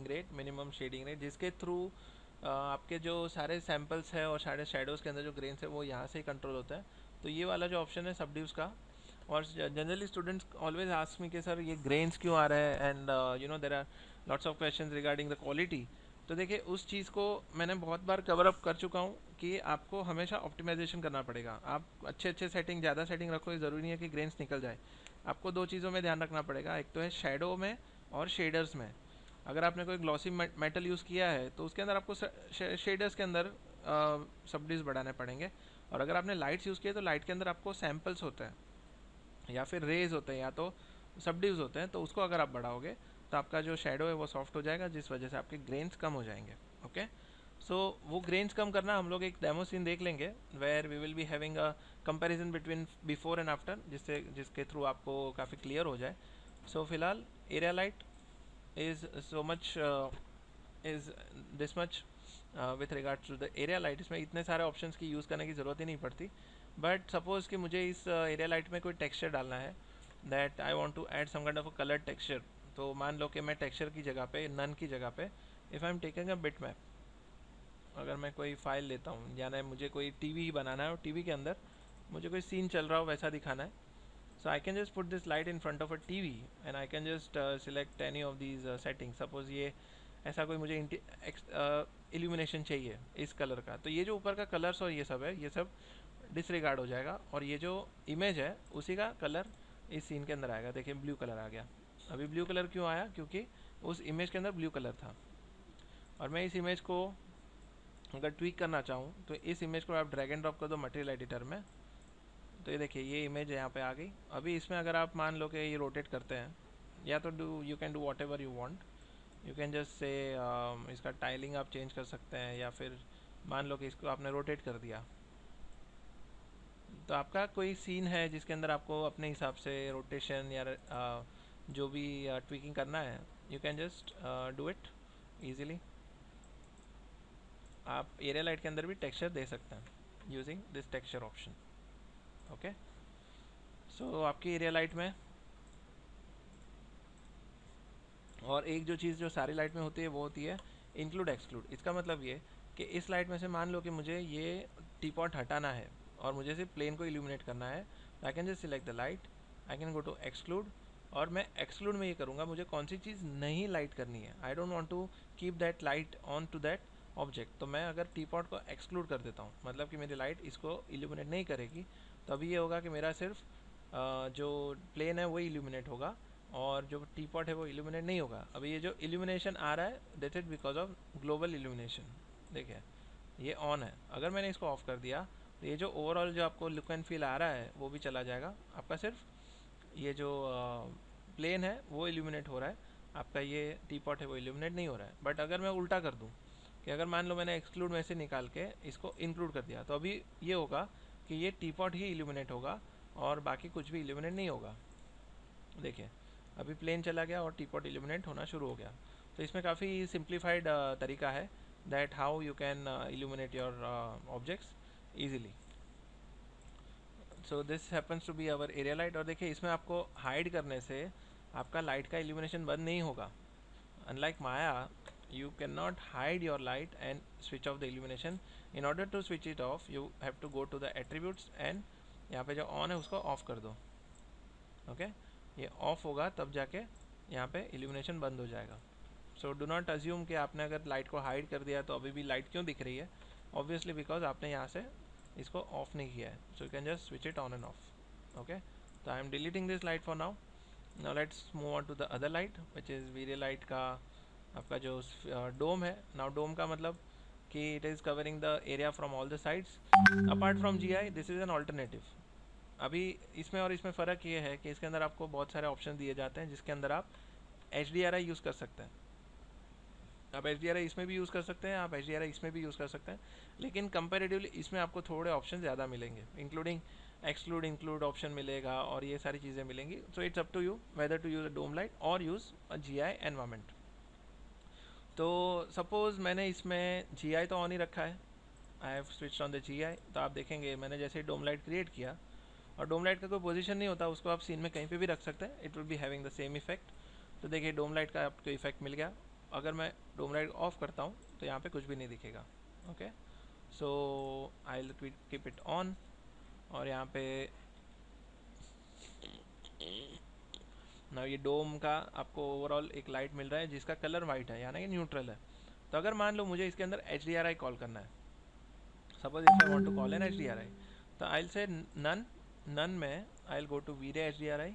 Rate, minimum shading rate, जिसके through आपके जो सारे सैम्पल्स है और सारे शेडोज़ के अंदर जो ग्रेन्स है वो यहाँ से ही कंट्रोल होता है। तो ये वाला जो ऑप्शन है सबड्यूस का। और generally students always ask me कि सर ये ग्रेन्स क्यों आ रहा है, and you know there are lots of questions regarding the quality. तो देखिए उस चीज़ को मैंने बहुत बार कवर अप कर चुका हूँ कि आपको हमेशा ऑप्टिमाइजेशन करना पड़ेगा। आप अच्छे सेटिंग, ज़्यादा सेटिंग रखो, ये ज़रूरी नहीं है कि ग्रेन्स निकल जाए। आपको दो चीज़ों में ध्यान रखना पड़ेगा, एक तो है शेडो में और शेडर्स में। अगर आपने कोई ग्लॉसी मेटल यूज़ किया है तो उसके अंदर आपको शेडर्स के अंदर सबड्यूस बढ़ाने पड़ेंगे। और अगर आपने लाइट्स यूज़ किए तो लाइट के अंदर आपको सैम्पल्स होते हैं या फिर रेज होते हैं या तो सबड्यूज होते हैं, तो उसको अगर आप बढ़ाओगे तो आपका जो शेडो है वो सॉफ्ट हो जाएगा, जिस वजह से आपके ग्रेन्स कम हो जाएंगे। ओके, सो वो ग्रेन्स कम करना हम लोग एक डेमो सीन देख लेंगे, where we will be having a comparison between before and after, जिसके थ्रू आपको काफ़ी क्लियर हो जाए। सो फिलहाल area light is so much is this much with regards to the area light. इसमें इतने सारे ऑप्शंस की यूज़ करने की ज़रूरत ही नहीं पड़ती। बट सपोज़ कि मुझे इस एरिया लाइट में कोई टेक्सचर डालना है, that I want to add some kind of a colour texture. तो मान लो कि मैं टेक्सचर की जगह पे, नन की जगह पे, if I am taking a bit map, अगर मैं कोई फाइल लेता हूँ, यानी मुझे कोई टीवी बनाना है और टीवी के अंदर मुझे कोई सीन चल रहा हो वैसा दिखाना है, so I can just put this light in front of a TV and I can just select any of these settings. Suppose ये ऐसा कोई मुझे इल्यूमिनेशन चाहिए इस कलर का, तो ये जो ऊपर का कलर्स और ये सब है, ये सब डिसरिगार्ड हो जाएगा और ये जो इमेज है उसी का कलर इस सीन के अंदर आएगा। देखिए ब्लू कलर आ गया। अभी ब्लू कलर क्यों आया? क्योंकि उस इमेज के अंदर ब्लू कलर था। और मैं इस इमेज को अगर ट्वीक करना चाहूँ तो इस इमेज को आप ड्रैग एंड ड्रॉप कर दो मटेरियल एडिटर में, तो ये देखिए ये इमेज यहाँ पे आ गई। अभी इसमें अगर आप मान लो कि ये रोटेट करते हैं, या तो you can do what ever you want, you can just say इसका टाइलिंग आप चेंज कर सकते हैं, या फिर मान लो कि इसको आपने रोटेट कर दिया, तो आपका कोई सीन है जिसके अंदर आपको अपने हिसाब से रोटेशन या जो भी ट्विकिंग करना है, you can just do it easily. आप एरिया लाइट के अंदर भी टेक्सचर दे सकते हैं using this texture option. Okay, so आपकी एरिया लाइट में और एक जो चीज़ जो सारी लाइट में होती है वो होती है इंक्लूड एक्सक्लूड। इसका मतलब ये कि इस लाइट में से मान लो कि मुझे ये टीपॉट हटाना है और मुझे सिर्फ प्लेन को इल्यूमिनेट करना है, I can just select the light, I can go to exclude, और मैं एक्सक्लूड में ये करूँगा मुझे कौन सी चीज़ नहीं लाइट करनी है। I don't want to keep that light on to that object. तो मैं अगर टीपॉट को एक्सक्लूड कर देता हूँ, मतलब कि मेरी लाइट इसको इल्यूमिनेट नहीं करेगी, तो अभी ये होगा कि मेरा सिर्फ जो प्लेन है वही इल्यूमिनेट होगा और जो टीपॉट है वो इल्यूमिनेट नहीं होगा। अभी ये जो इल्यूमिनेशन आ रहा है that is because of global illumination. देखिए ये ऑन है, अगर मैंने इसको ऑफ कर दिया तो ये जो ओवरऑल जो आपको लुक एंड फील आ रहा है वो भी चला जाएगा। आपका सिर्फ ये जो प्लेन है वो इल्यूमिनेट हो रहा है, आपका ये टीपॉट है वो इल्यूमिनेट नहीं हो रहा है। बट अगर मैं उल्टा कर दूँ कि अगर मान लो मैंने एक्सक्लूड में से निकाल के इसको इंक्लूड कर दिया, तो अभी ये होगा कि ये टीपॉट ही इल्यूमिनेट होगा और बाकी कुछ भी इल्यूमिनेट नहीं होगा। देखिए अभी प्लेन चला गया और टीपॉट इल्यूमिनेट होना शुरू हो गया। तो इसमें काफ़ी सिंप्लीफाइड तरीका है that how you can illuminate your objects easily. So this happens to be our area light. और देखिए इसमें आपको हाइड करने से आपका लाइट का इल्यूमिनेशन बंद नहीं होगा। Unlike Maya, you cannot hide your light and switch off the illumination. In order to switch it off you have to go to the attributes and यहाँ पे जो ऑन है उसको ऑफ कर दो। ओके, ये ऑफ होगा तब जाके यहाँ पे इल्यूमिनेशन बंद हो जाएगा। सो डू नॉट अज्यूम कि आपने अगर लाइट को हाइड कर दिया तो अभी भी लाइट क्यों दिख रही है, ऑब्वियसली बिकॉज आपने यहाँ से इसको ऑफ नहीं किया है। So you can just switch it on and off. Okay, तो I am deleting this light for now. Now let's move on to the other light which is V-Ray light का आपका जो डोम है। नाउ डोम का मतलब कि it is covering the area from all the sides apart from GI। This is an alternative. अभी इसमें और इसमें फ़र्क ये है कि इसके अंदर आपको बहुत सारे ऑप्शन दिए जाते हैं जिसके अंदर आप HDRI यूज़ कर सकते हैं। आप HDRI इसमें भी यूज़ कर सकते हैं, आप HDRI इसमें भी यूज़ कर सकते हैं, लेकिन कंपेरेटिवली इसमें आपको थोड़े ऑप्शन ज़्यादा मिलेंगे, इंक्लूडिंग एक्सक्लूड इंक्लूड ऑप्शन मिलेगा और ये सारी चीज़ें मिलेंगी। So it's up to you whether to use a dome light और यूज़ अ GI एनवायरनमेंट। तो सपोज़ मैंने इसमें GI तो ऑन ही रखा है, I have switched on the GI। तो आप देखेंगे मैंने जैसे डोम लाइट क्रिएट किया, और डोम लाइट का कोई पोजीशन नहीं होता, उसको आप सीन में कहीं पे भी रख सकते हैं, it will be having the same effect. तो देखिए डोम लाइट का आपको इफेक्ट मिल गया। अगर मैं डोम लाइट ऑफ करता हूँ तो यहाँ पे कुछ भी नहीं दिखेगा। Okay, so I will keep it on, और यहाँ पे ना ये डोम का आपको ओवरऑल एक लाइट मिल रहा है जिसका कलर वाइट है, यानी कि न्यूट्रल है। तो अगर मान लो मुझे इसके अंदर HDRI कॉल करना है, suppose if I want to call an HDRI, तो आई विल से नन में I will go to V-Ray HDRI,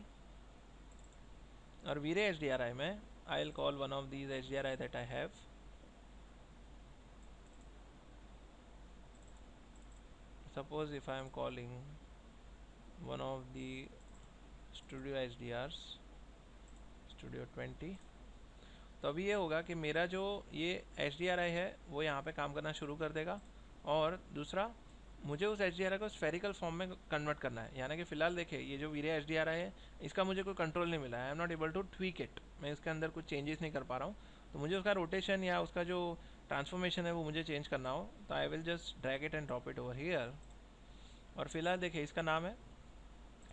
और वीरे HDRI में I will call one of these HDRI that I have. Suppose if I am calling one of the studio HDRs, studio 20, तो अभी ये होगा कि मेरा जो ये HDRI है वो यहाँ पे काम करना शुरू कर देगा। और दूसरा, मुझे उस HDRI को स्फेरिकल फॉर्म में कन्वर्ट करना है, यानी कि फ़िलहाल देखिए ये जो वीरे HDRI है इसका मुझे कोई कंट्रोल नहीं मिला है, I am not able to tweak it, मैं इसके अंदर कुछ चेंजेस नहीं कर पा रहा हूँ। तो मुझे उसका रोटेशन या उसका जो ट्रांसफॉर्मेशन है वो मुझे चेंज करना हो, तो I will just drag it and drop it over here. और फिलहाल देखिए इसका नाम है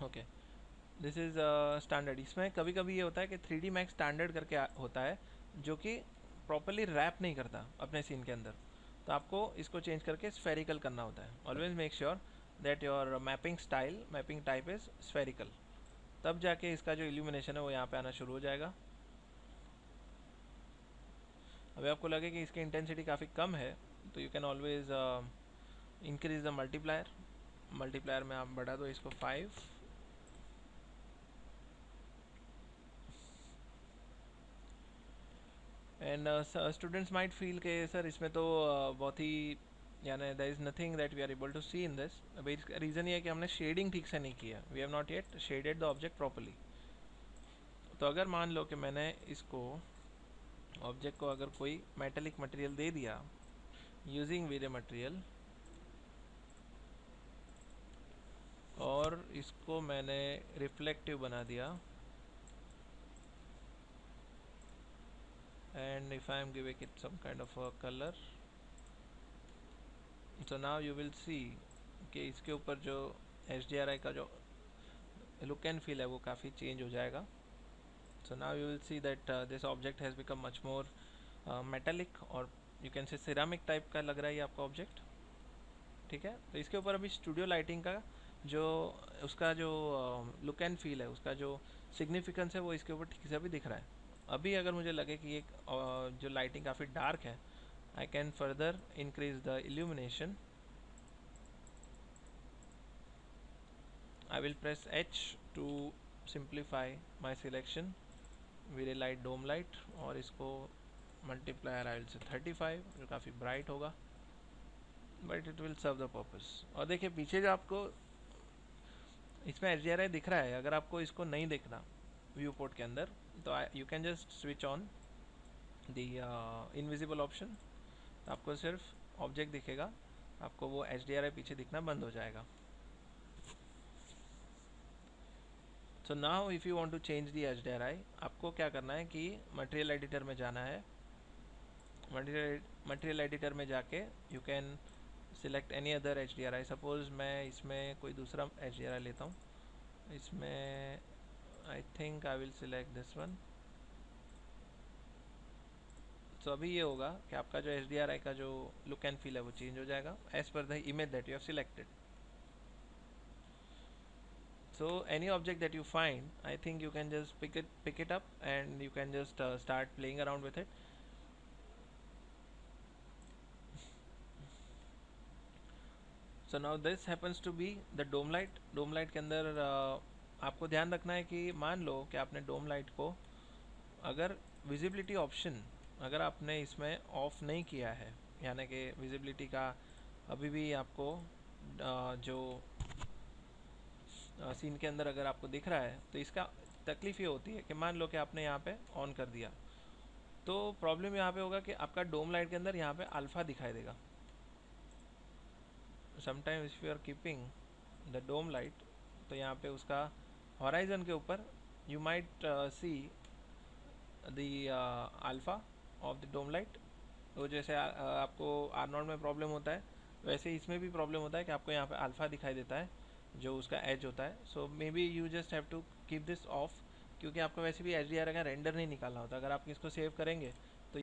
ओके, दिस इज़ स्टैंडर्ड। इसमें कभी कभी ये होता है कि 3D Max स्टैंडर्ड करके होता है जो कि प्रॉपरली रैप नहीं करता अपने सीन के अंदर, तो आपको इसको चेंज करके स्फेरिकल करना होता है। Always make sure that your mapping type is spherical, तब जाके इसका जो इल्यूमिनेशन है वो यहाँ पे आना शुरू हो जाएगा। अभी आपको लगे कि इसकी इंटेंसिटी काफ़ी कम है तो you can always increase the multiplier में आप बढ़ा दो इसको 5, एंड स्टूडेंट्स माइट फील के सर इसमें तो बहुत ही यानी there is nothing that we are able to see in this. अभी इसका रीज़न ये है कि हमने शेडिंग ठीक से नहीं किया, we have not yet shaded the object properly. तो अगर मान लो कि मैंने इसको ऑब्जेक्ट को अगर कोई मेटेलिक मटेरियल दे दिया यूजिंग वीरे मटेरियल, और इसको मैंने रिफ्लेक्टिव बना दिया, and if I am giving it some kind of a color, so now you will see कि इसके ऊपर जो HDRI का जो look and feel है वो काफ़ी चेंज हो जाएगा। so now you will see that this object has become much more metallic, और you can say ceramic type का लग रहा है ये आपका ऑब्जेक्ट। ठीक है, तो इसके ऊपर अभी स्टूडियो लाइटिंग का जो उसका जो लुक एंड फील है, उसका जो सिग्निफिकेंस है वो इसके ऊपर ठीक से अभी दिख रहा है। अभी अगर मुझे लगे कि एक जो लाइटिंग काफ़ी डार्क है, I can further increase the illumination. I will press H to simplify my selection, V-Ray light dome light, और इसको मल्टीप्लायर आई विल से 35, जो काफ़ी ब्राइट होगा, but it will serve the purpose. और देखिए पीछे जो आपको इसमें HDRI दिख रहा है, अगर आपको इसको नहीं देखना व्यू पोर्ट के अंदर, तो you can just switch on the invisible option, आपको सिर्फ ऑब्जेक्ट दिखेगा, आपको वो HDRI पीछे दिखना बंद हो जाएगा। So now if you want to change the HDRI, आपको क्या करना है कि मटेरियल एडिटर में जाना है। मटेरियल एडिटर में जाके you can select any other HDRI। Suppose मैं इसमें कोई दूसरा HDRI लेता हूँ, इसमें I think I will select this one. तो अभी ये होगा कि आपका जो HDRI का जो लुक एंड फील है वो चेंज हो जाएगा as per the image that you have selected. So any object that you find, I think you can just pick it up and you can just start playing around with it. So now this happens to be the dome light. Dome light के अंदर आपको ध्यान रखना है कि मान लो कि आपने डोम लाइट को अगर विजिबिलिटी ऑप्शन अगर आपने इसमें ऑफ नहीं किया है, यानी कि विजिबिलिटी का अभी भी आपको जो सीन के अंदर अगर आपको दिख रहा है, तो इसका तकलीफ़ ये होती है कि मान लो कि आपने यहाँ पे ऑन कर दिया, तो प्रॉब्लम यहाँ पे होगा कि आपका डोम लाइट के अंदर यहाँ पे अल्फ़ा दिखाई देगा। Sometimes if you are keeping the dome light, तो यहाँ पे उसका हॉराइजन के ऊपर you might see the alpha of the dome light. तो जैसे आपको R0 में प्रॉब्लम होता है, वैसे इसमें भी प्रॉब्लम होता है कि आपको यहाँ पे अल्फ़ा दिखाई देता है जो उसका एज होता है। So maybe you just have to keep this off, क्योंकि आपको वैसे भी HDRI का रेंडर नहीं निकालना होता। अगर आप इसको सेव करेंगे